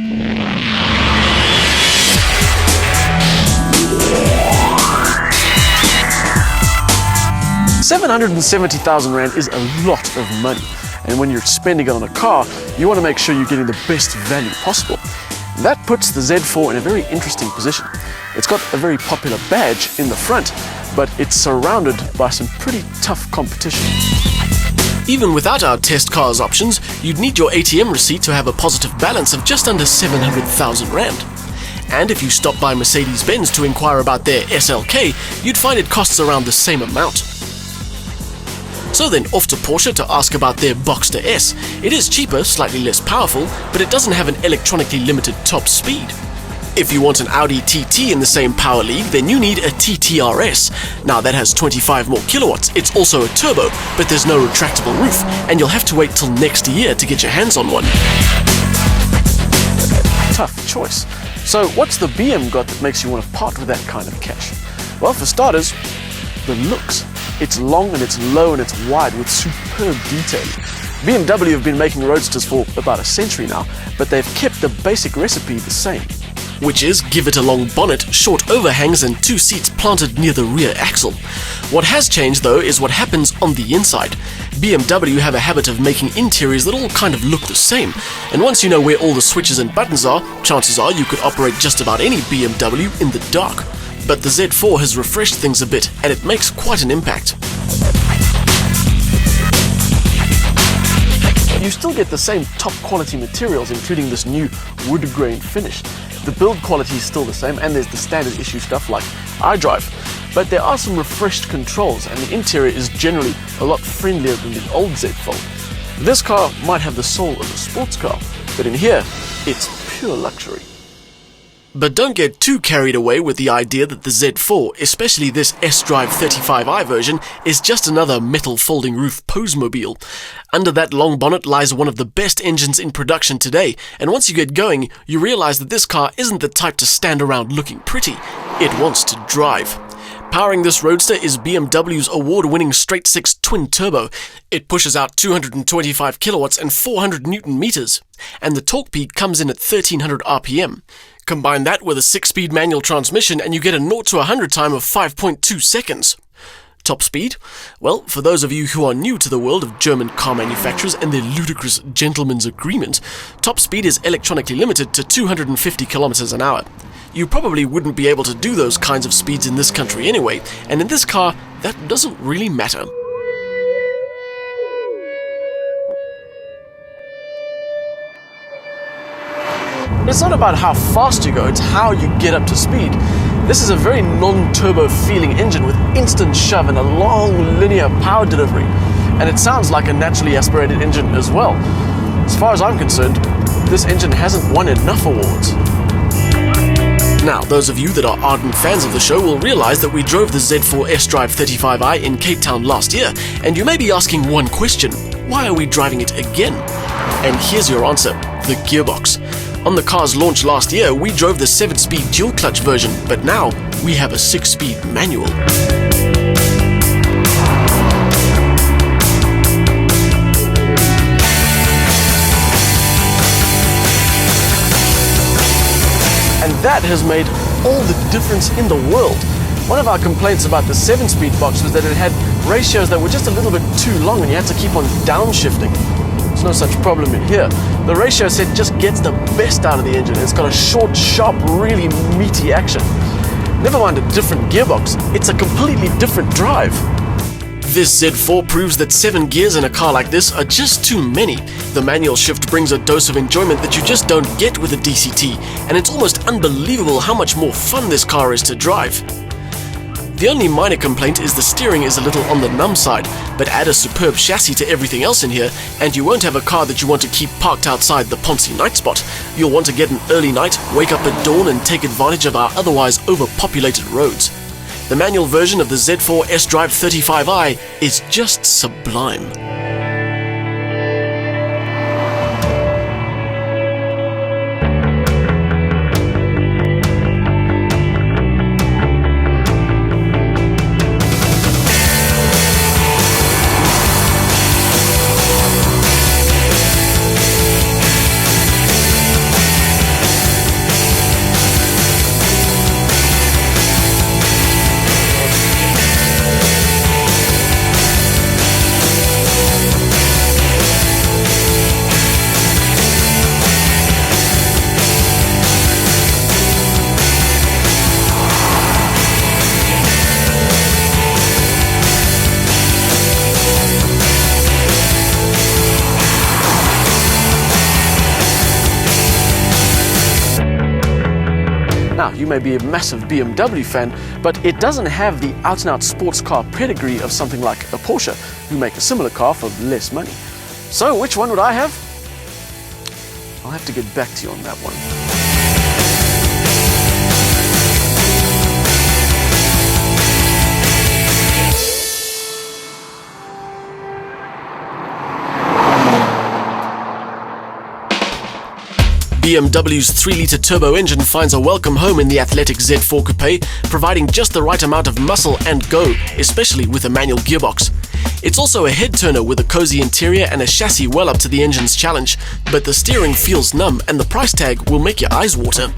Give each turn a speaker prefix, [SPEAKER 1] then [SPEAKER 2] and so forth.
[SPEAKER 1] R770,000 is a lot of money, and when you're spending it on a car, you want to make sure you're getting the best value possible. That puts the Z4 in a very interesting position. It's got a very popular badge in the front, but it's surrounded by some pretty tough competition.
[SPEAKER 2] Even without our test cars options, you'd need your ATM receipt to have a positive balance of just under 700,000 Rand. And if you stop by Mercedes-Benz to inquire about their SLK, you'd find it costs around the same amount. So then off to Porsche to ask about their Boxster S. It is cheaper, slightly less powerful, but it doesn't have an electronically limited top speed. If you want an Audi TT in the same power league, then you need a TTRS. Now that has 25 more kilowatts. It's also a turbo, but there's no retractable roof, and you'll have to wait till next year to get your hands on one.
[SPEAKER 1] Tough choice. So what's the BM got that makes you want to part with that kind of cash? Well, for starters, the looks. It's long and it's low and it's wide with superb detailing. BMW have been making roadsters for about a century now, but they've kept the basic recipe the same.
[SPEAKER 2] Which is give it a long bonnet, short overhangs and 2 seats planted near the rear axle. What has changed though is what happens on the inside. BMW have a habit of making interiors that all kind of look the same, and once you know where all the switches and buttons are, chances are you could operate just about any BMW in the dark. But the Z4 has refreshed things a bit, and it makes quite an impact.
[SPEAKER 1] You still get the same top quality materials, including this new wood grain finish. The build quality is still the same, and there's the standard issue stuff like iDrive. But there are some refreshed controls, and the interior is generally a lot friendlier than the old Z4. This car might have the soul of a sports car, but in here, it's pure luxury.
[SPEAKER 2] But don't get too carried away with the idea that the Z4, especially this sDrive35i version, is just another metal folding roof posemobile. Under that long bonnet lies one of the best engines in production today, and once you get going, you realize that this car isn't the type to stand around looking pretty. It wants to drive. Powering this roadster is BMW's award-winning straight-six twin-turbo. It pushes out 225 kilowatts and 400 newton meters, and the torque peak comes in at 1300 RPM. Combine that with a 6-speed manual transmission and you get a 0 to 100 time of 5.2 seconds. Top speed? Well, for those of you who are new to the world of German car manufacturers and their ludicrous gentleman's agreement, top speed is electronically limited to 250 kilometers an hour. You probably wouldn't be able to do those kinds of speeds in this country anyway, and in this car, that doesn't really matter.
[SPEAKER 1] It's not about how fast you go, it's how you get up to speed. This is a very non-turbo feeling engine with instant shove and a long linear power delivery. And it sounds like a naturally aspirated engine as well. As far as I'm concerned, this engine hasn't won enough awards. Now, those of you that are ardent fans of the show will realize that we drove the Z4 sDrive35i in Cape Town last year, and you may be asking one question: why are we driving it again? And here's your answer: the gearbox. On the car's launch last year, we drove the 7-speed dual-clutch version, but now we have a 6-speed manual. And that has made all the difference in the world. One of our complaints about the 7-speed box was that it had ratios that were just a little bit too long and you had to keep on downshifting. There's no such problem in here. The ratio set just gets the best out of the engine. It's got a short, sharp, really meaty action. Never mind a different gearbox, it's a completely different drive.
[SPEAKER 2] This Z4 proves that 7 gears in a car like this are just too many. The manual shift brings a dose of enjoyment that you just don't get with a DCT, and it's almost unbelievable how much more fun this car is to drive. The only minor complaint is the steering is a little on the numb side, but add a superb chassis to everything else in here, and you won't have a car that you want to keep parked outside the Ponzi night spot. You'll want to get an early night, wake up at dawn, and take advantage of our otherwise overpopulated roads. The manual version of the Z4 sDrive35i is just sublime.
[SPEAKER 1] Now, you may be a massive BMW fan, but it doesn't have the out-and-out sports car pedigree of something like a Porsche, who make a similar car for less money. So, which one would I have? I'll have to get back to you on that one.
[SPEAKER 2] BMW's 3-litre turbo engine finds a welcome home in the athletic Z4 Coupe, providing just the right amount of muscle and go, especially with a manual gearbox. It's also a head-turner with a cozy interior and a chassis well up to the engine's challenge, but the steering feels numb and the price tag will make your eyes water.